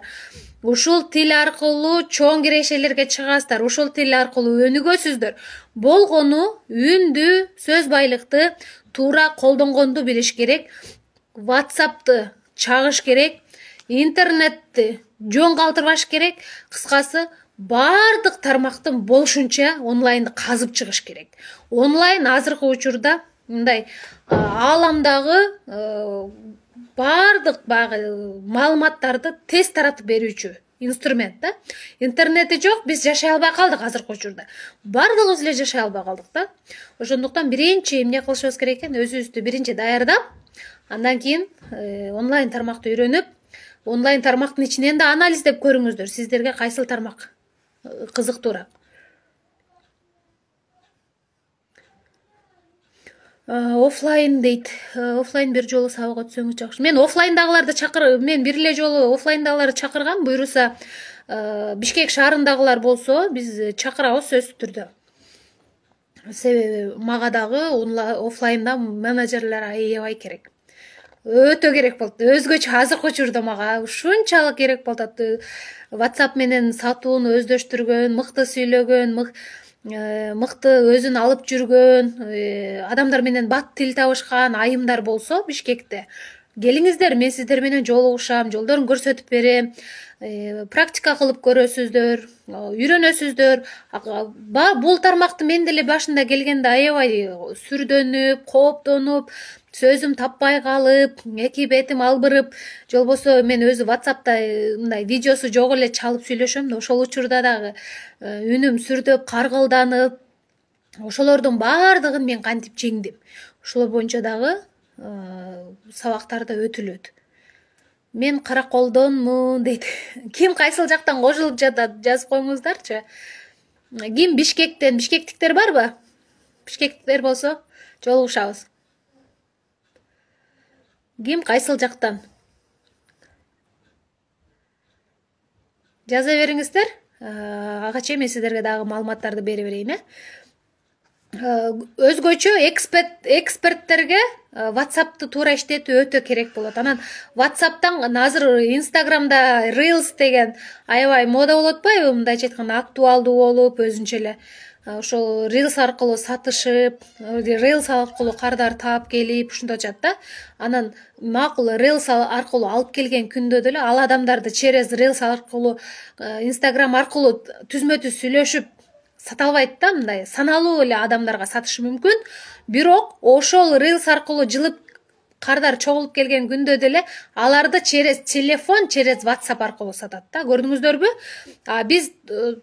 Ушул тил аркылуу чоң кирешелерге чыгасыздар. Ушул тил аркылуу өнүгөсүздөр. Болгону үндү, сөз байлыкты туура колдонгонду билиш керек. WhatsApp'ты чагыш керек. Интернетти жөн калтырбаш керек. Кыскасы, бардык тармактын болушунча онлайнды казып чыгыш керек. Онлайн азыркы учурда мындай ааламдагы бардык маалыматтарды тез таратып берүүчү инструмент да. Интернети жок, биз жашай албай калдык азыркы учурда. Бардыгыбыз эле жашай албай калдык да. Ошондуктан биринчи эмне кылышыбыз керек экен? Өзүбүздү биринчи даярдап, андан кийин онлайн тармакты үйрөнүп, онлайн тармактын ичинен да анализдеп көрүңүздөр. Сиздерге кайсыл тармак кызыктуураак? Офлайн дейт. Офлайн бир жолу сабак өтсөңүз жакшы. Мен офлайндагыларды мен бир эле жолу офлайндагыларды чакыргам. Буйруса Бишкек шаарындагылар болсо, биз чакырабыз сөзсүз түрдө. Себеби мага дагы офлайнда менеджерлер аябай керек. Өтө керек болду. Өзгөчө азыркы учурда мага ушунчалык керек болуп атат. WhatsApp менен сатууну өздөштүргөн, мыкты сүйлөгөн, мыкты өзүн алып жүргөн, адамдар менен бат тил табышкан айымдар болсо Бишкекте, келиңиздер, мен сиздер менен жолугушам, жолдорун көрсөтүп берем, практика кылып көрөсүздөр, үйрөнөсүздөр. Бул тармакты мен деле башында келгенде аябай сүрдөнүп, кооптонуп, сөзүм таппай калып, эки бетим албырып, же болбосо мен өзү WhatsApp'та мындай видеосу жок эле чалып сүйлөшөм да, ошол учурда дагы үнүм сүрдөп, каргылданып, ошолордун баардыгын мен кантип жеңдим. Ошолор боюнча дагы сабактарда өтүлөт. Мен Караколдонмун дейт. Ким кайсыл жактан кошулуп жатат, жазып коюңуздарчы. Ким Бишкектен? Бишкектиктер барбы? Бишкектиктер болсо жолугушабыз. Ким кайсыл жактан? жаза бериңиздер. Ага чейин мен сиздерге дагы маалыматтарды бере берейин. Өзгөчө эксперттерге WhatsApp'ты туура иштетүү өтө керек болот. Анан WhatsApp'тан азыр Instagram'да Reels деген аябай мода болуп атпайбы? Мындайча айтканда актуалдуу болуп, өзүнчө эле ошол Reels аркылуу сатышып, Reels аркылуу кардар таап келип, ушинтип да. Анан макул Reels аркылуу алып келген күндө деле ал адамдарды через Reels аркылуу, Instagram аркылуу түзмө-түз сүйлөшүп сата албайт да, мындай саналуу эле адамдарга сатышы мүмкүн. Бирок ошол Reels аркылуу жылып кардар чогулуп келген күндө деле аларды через телефон, через WhatsApp аркылуу сатат да. Көрдүңүздөрбү? Биз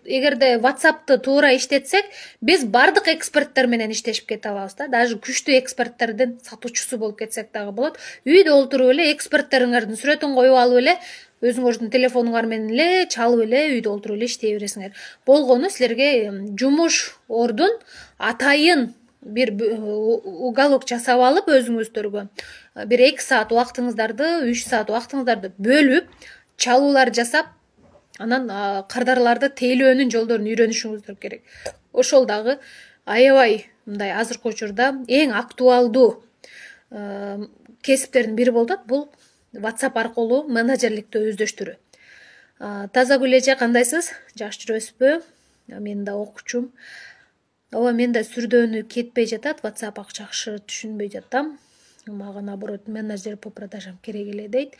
эгерде WhatsApp'ты туура иштетсек, биз бардык эксперттер менен иштешип кете алабыз да. Даже күчтүү эксперттердин сатуучусу болуп кетсек дагы болот. Үйдө олтуруп эле эксперттериңердин сүрөтүн коюп алып эле, өзүңөрдүн телефонуңар менен эле чалып эле үйдө олтуруп эле иштей бересиңер. Болгону силерге жумуш ордун атайын бир уголок жасап алып өзүңүздөргө бир 2 саат убактыңыздарды, 3 саат убактыңыздарды бөлүп, чалуулар жасап, анан кардарларды тейлөөнүн жолдорун үйрөнүшүңүздөр керек. Ошол дагы аябай мындай азыркы учурда эң актуалдуу кесиптердин бири болуп атат. Бул WhatsApp аркылуу менеджерликти өздөштүрүү. Тазагүл эже, кандайсыз? Жакшы жүрөсүзбү? Мен да окучум. Ооба, мен да сүрдөөнү кетпей жатат, WhatsApp жакшы түшүнбөй жатам. Мага наоборот менеджер по продажам керек эле дейт.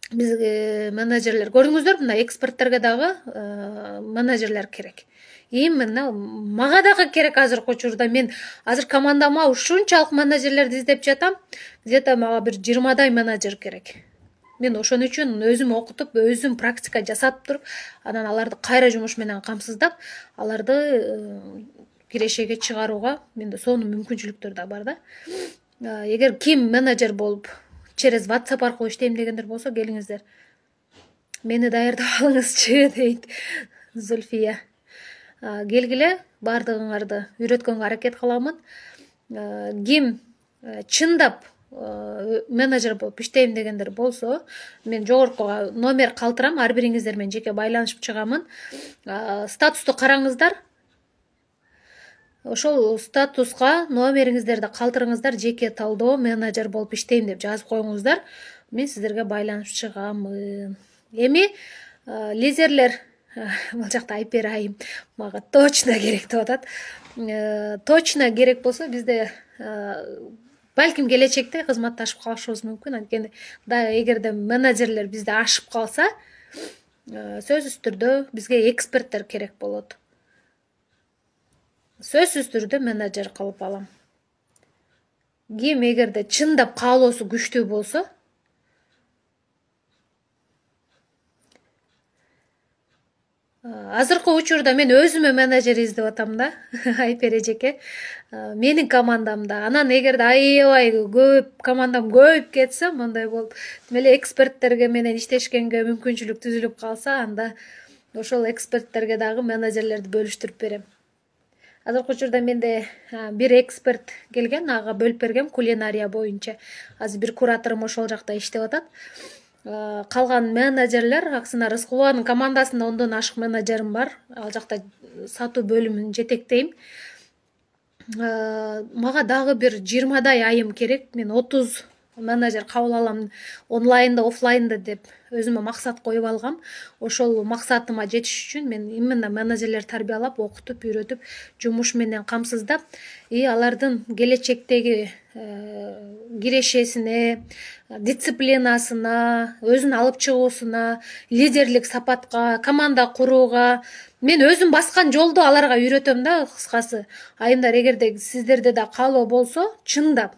Бизге менеджерлер, көрдүңүздөр, мына эксперттерге дагы менеджерлер керек. Именно мага дагы керек азыркы учурда. Мен азыр командама ушунчалык менеджерлерди издеп жатам. Где-то мага бир 20 менеджер керек. Мен ошон үчүн өзүм окутуп, өзүм практика жасап туруп, анан аларды кайра жумуш менен камсыздап, аларды кирешеге чыгарууга менде сонун мүмкүнчүлүктөр да бар да. Эгер ким менеджер болуп через WhatsApp аркылуу иштейм дегендер болсо, келиңиздер. Мени даярдап алыңызчы, дейт Зульфия. Келгиле, бардыгыңарды үйрөткөнгө аракет кыламын. Ким чындап менеджер болуп иштейм дегендер болсо, мен жогоркуга номер калтырам, ар бириңиздер менен жеке байланышып чыгамын. Статусту караңыздар. Ошол статуска номериңиздерди калтырыңыздар, жеке талдоо менеджер болуп иштейм деп жазып коюңуздар. Мен сиздерге байланышып чыгамын. Эми лизерлер, бул жакта Айпер айым мага точно керек деп атат. Точно керек болсо бизде балким келечекте кызматташып калышыбыз мүмкүн. Анткени эгерде менеджерлер бизде ашып калса, сөзсүз түрдө бизге эксперттер керек болот. Сөзсүз түрдө менеджер кылып алам. Ким эгерде чындап каалоосу күчтүү болсо, азыркы учурда мен өзүмө менеджер издеп атам да, Айпер эжеке. Менин командамда. Анан эгерде аябай көп командам көбөйүп кетсе, мындай болуп, демеле эксперттерге менен иштешкенге мүмкүнчүлүк түзүлүп калса, анда ошол эксперттерге дагы менеджерлерди бөлүштүрүп берем. Азыркы учурда менде бир эксперт келген, ага бөлүп бергем кулинария боюнча. Азыр бир кураторум ошол жакта иштеп атат. Калган менеджерлер, Аксына Рыскулованын командасында 10дон ашык менеджерим бар. Ал жакта сатуу бөлүмүн жетектейм. Мага дагы бир 20 айым керек. Мен 30 менеджер кабыл алам, онлайнда, офлайнда деп өзүмө максат коюп алгам. Ошол максатыма жетиш үчүн мен именно менеджерлер тарбиялап, окутуп, үйрөтүп, жумуш менен камсыздап, алардын келечектеги кирешесине, дисциплинасына, өзүн алып чыгуусуна, лидерлик сапатка, команда курууга мен өзүм баскан жолду аларга үйрөтөм да, кыскасы. Айымдар, эгерде сиздерде да каалоо болсо, чындап,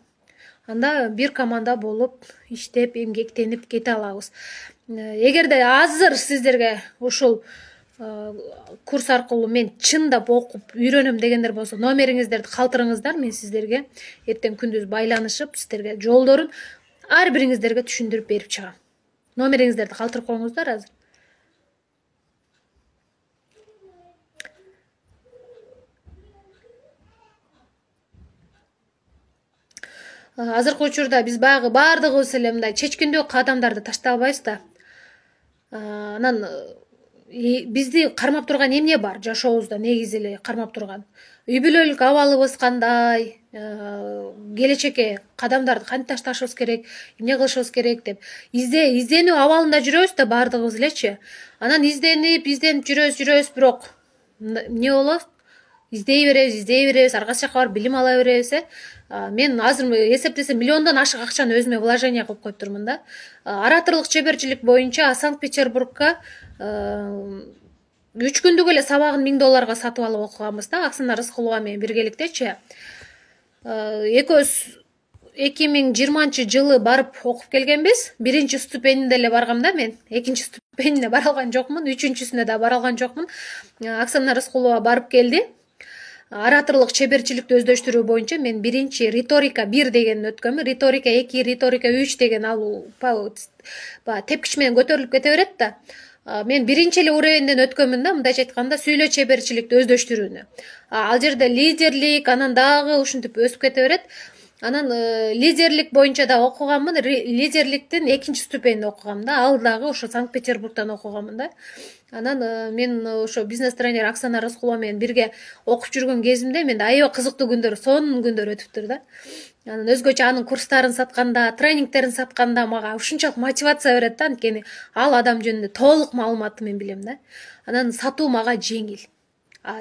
анда бир команда болуп иштеп, эмгектенип кете алабыз. Эгерде азыр сиздерге ушул курс аркылуу мен чындап окуп үйрөнөм дегендер болсо, номериңиздерди калтырыңыздар, мен сиздерге эртең күндүз байланышып, сиздерге жолдорун ар бириңиздерге түшүндүрүп берип чыгам. Номериңиздерди калтырып коюңуздар азыр. Азыркы учурда биз баягы бардыгыбыз эле мындай чечкиндүү адамдарды таштай албайбыз да. Анан бизди кармап турган эмне бар жашообузда, негизи эле кармап турган үй бүлөлүк абалыбыз кандай, келечекке кадамдарды кантип ташташыбыз керек, эмне кылышыбыз керек деп изденүү абалында жүрөбүз да баардыгыбыз элечи. Анан изденип жүрөбүз, бирок эмне болот? Издей беребиз, ар кайсы жака барып билим ала беребиз. Мен азыр эсептесем миллиондон ашык акчаны өзүмө вложение кылып коюп турмун да. Ораторлук чеберчилик боюнча Санкт-Петербургка 3 күндүк эле сабагын $1000 сатып алып окуганбыз да, Оксана Рыскулова менен биргеликтечи. Экөөбүз 2020-жылы барып окуп келгенбиз. Биринчи ступеньинде эле баргам да мен. Экинчи ступеньине бара алган жокмун, үчүнчүсүнө да бара алган жокмун. Оксана Рыскулова барып келди. Ораторлук чеберчиликти өздөштүрүү боюнча мен биринчи риторика 1 деген өткөнмүн. Риторика 2, риторика 3 деген ал тепкич менен көтөрүлүп кете берет да. Мен биринчи эле уровеньден өткөнмүн да, мындайча айтканда сүйлөө чеберчиликти өздөштүрүүнү. Ал жерде лидерлик, анан дагы ушинтип өсүп кете берет. Анан лидерлик боюнча да окуганмын. Лидерликтин 2-нчи ступеньинде окугам да. Ал дагы ошо Санкт-Петербургтан окуганмын да. Анан мен ошо бизнес тренер Оксана Рыскулова менен бирге окуп жүргөн кезимде менде аябай кызыктуу күндөр, сонун күндөр өтүптүр да. Анан өзгөчө анын курстарын сатканда, тренингтерин сатканда мага ушунчалык мотивация берет да, анткени ал адам жөнүндө толук маалыматты мен билем да. Анан сатуу мага жеңил.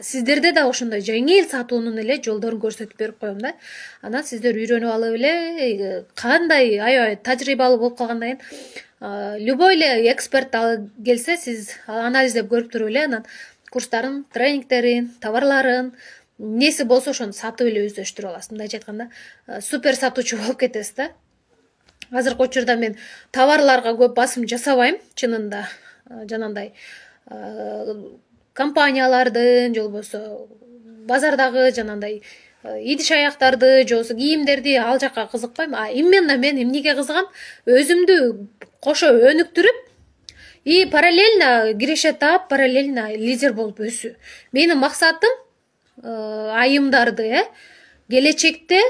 Сиздерде да ошондой жеңил сатуунун эле жолдорун көрсөтүп берип коем да. Анан сиздер үйрөнүп алып эле кандай аябай тажрыйбалуу болуп калгандан кийин любой эле эксперт келсе, сиз анализдеп көрүп туруп эле анан курстарын, тренингтерин, товарларын, эмнеси болсо ошону сатып эле өздөштүрүп аласыз. Мындайча айтканда, супер сатуучу болуп кетесиз да. Азыркы учурда мен товарларга көп басым жасабайм, чынында. Жанагындай компаниялардын же болбосо базардагы жанагындай идиш аяктарды же болбосо кийимдерди ал жакка кызыкпайм. Именно мен эмнеге кызыгам? Өзүмдү кошо өнүктүрүп и параллельно киреше таап, параллельно лидер болуп өсүү. Менин максатым айымдарды келечекте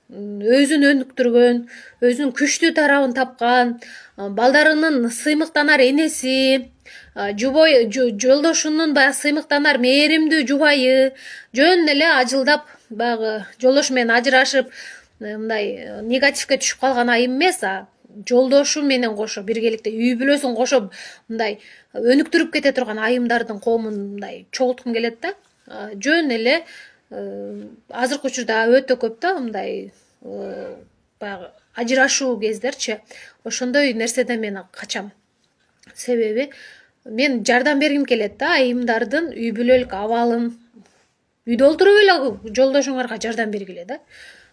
өзүн өнүктүргөн, өзүнүн күчтүү тарабын тапкан, балдарынын сыймыктанар энеси, жолдошунун баягы сыймыктанар мээримдүү жубайы, жөн эле ажылдап баягы жолдошу менен ажырашып, мындай негативге түшүп калган айым эмес, жолдошу менен кошо биргеликте үй бүлөсүн кошо мындай өнүктүрүп кете турган айымдардын коомун мындай чогулткум келет да. Жөн эле азыркы учурда өтө көп да мындай баягы ажырашуу кездерчи. Ошондой нерседен мен качам. Себеби мен жардам бергим келет да айымдардын үй бүлөлүк абалын. Үйдө олтуруп эле жолдошуңарга жардам бергиле да.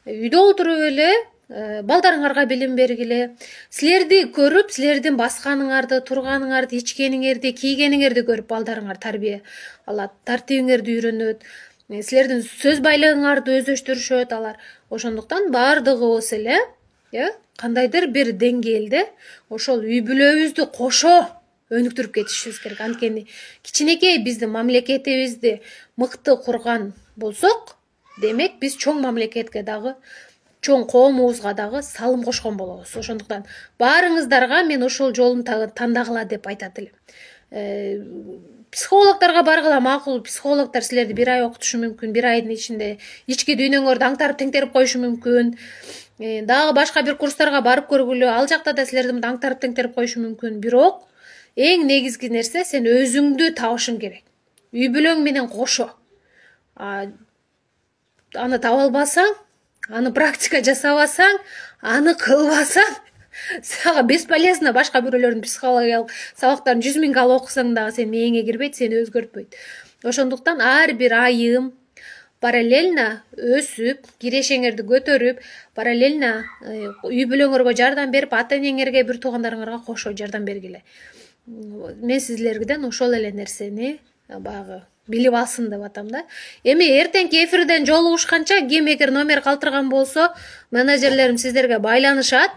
Үйдө олтуруп эле балдарыңарга билим бергиле. Силерди көрүп, силердин басканыңарды, турганыңарды, ичкениңерди, кийгениңерди көрүп балдарыңар тарбия алат, тартибиңерди үйрөнөт. Силердин сөз байлыгыңарды өздөштүрүшөт алар. Ошондуктан баардыгыбыз эле кандайдыр бир деңгээлде ошол үй бүлөбүздү кошо өнүктүрүп кетишибиз керек. Анткени кичинекей биздин мамлекетибизди мыкты курган болсок, демек биз чоң мамлекетке дагы, чоң коомубузга дагы салым кошкон болобуз. Ошондуктан баарыңыздарга мен ошол жолун тандагыла деп айтат элем. Психологторго баргыла, макул. Психологтор силерди 1 ай окутушу мүмкүн, 1 айдын ичинде ички дүйнөңөрдү аңтарып теңтерип коюшу мүмкүн. Дагы башка бир курстарга барып көргүлө, ал жакта да силерди аңтарып теңтерип коюшу мүмкүн. Бирок эң негизги нерсе сен өзүңдү табышың керек. Үй бүлөң менен кошо. Аны таба албасаң, аны практика жасабасаң, аны кылбасаң, сага бесполезно башка бирөөлөрдүн психологиялык сабактарын 100 000 алып окусаң дагы сенин мээңе кирбейт, сени өзгөртпөйт. Ошондуктан ар бир айым параллельно өсүп, кирешеңерди көтөрүп, параллельно үй бүлөңөргө жардам берип, ата-энеңерге, бир туугандарыңарга кошо жардам бергиле. Мен сиздерден ошол эле нерсени баягы билип алсын деп атам да. Эми эртеңки эфирден жолугушканча, ким эгер номер калтырган болсо, менеджерлерим сиздерге байланышат,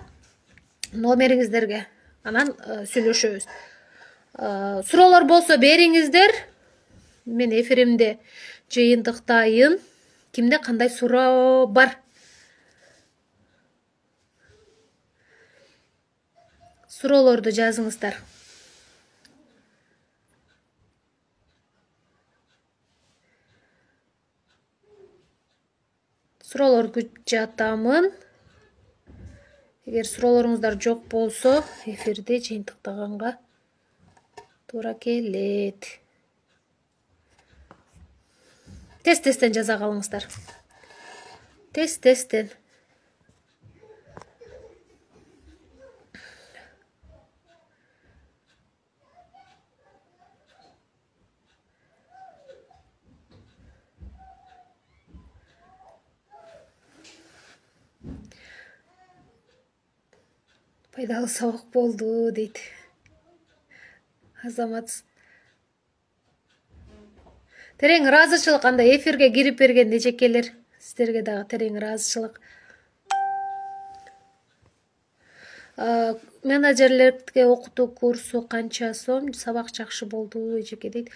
номериңиздерге. Анан сүйлөшөбүз. Суроолор болсо бериңиздер. Мен эфиримди жыйынтыктайын. Кимде кандай суроо бар? Суроолорду жазыңыздар. Суроолор жатамын. Эгер суроолоруңуздар жок болсо, эфирде жыйынтыктаганга туура келет. Тесттен жаза калыңыздар. Тесттен. Пайдалы сабак болду дейт. Азамат. Терең ыраазычылык, анда эфирге кирип берген эжекелер. Сиздерге дагы терең ыраазычылык. Менеджерлерге окутуу курсу канча сом? Сабак жакшы болду эжеке дейт.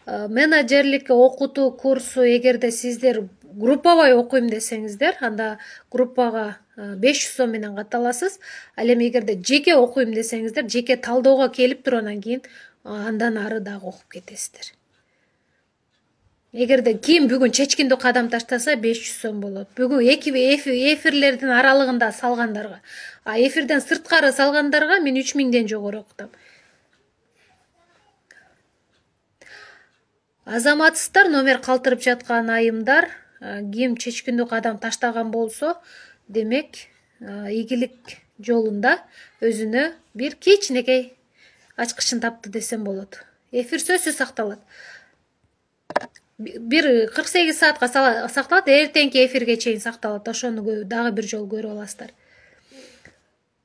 Менеджерликке окутуу курсу эгерде сиздер группабай окуйм десеңиздер, анда группага 500 сом менен катталасыз. Ал эми эгерде жеке окуйм десеңиздер, жеке талоого келип туруп анан кийин андан ары дагы окуп кетесиздер. Эгерде ким бүгүн чечкиндүү кадам таштаса 500 сом болот. Бүгүн эфирлердин аралыгында салгандарга, эфирден сырткары салгандарга мен 3000ден жогору окутам. Азаматсыздар, номер калтырып жаткан айымдар, ким чечкиндүү кадам таштаган болсо, демек ийгилик жолунда өзүнө бир кичинекей ачкычын тапты десем болот. Эфир сөзсүз сакталат. Бир 48 саатка сакталат, эртеңки эфирге чейин сакталат. Ошону дагы бир жолу көрүп аласыздар.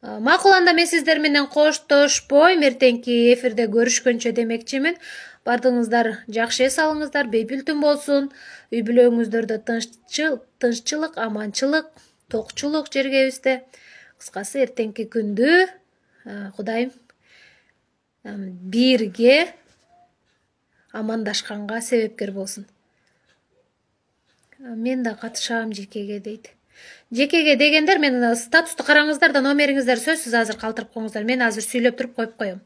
Макул, анда мен сиздер менен коштошпойм, эртеңки эфирде көрүшкөнчө демекчимин. Бардыгыңыздар жакшы эс алыңыздар, бейпүлтүн болсун. Үй бүлөңүздөрдө тынччылык, аманчылык, токчулук жергебизде. Кыскасы эртеңки күндү Кудайым бирге амандашканга себепкер болсун. Мен да катышам жекеге дейт. Жекеге дегендер, мен статусту караңыздар да номериңиздер сөзсүз азыр калтырып коюңуздар. Мен азыр сүйлөп туруп коюп коем.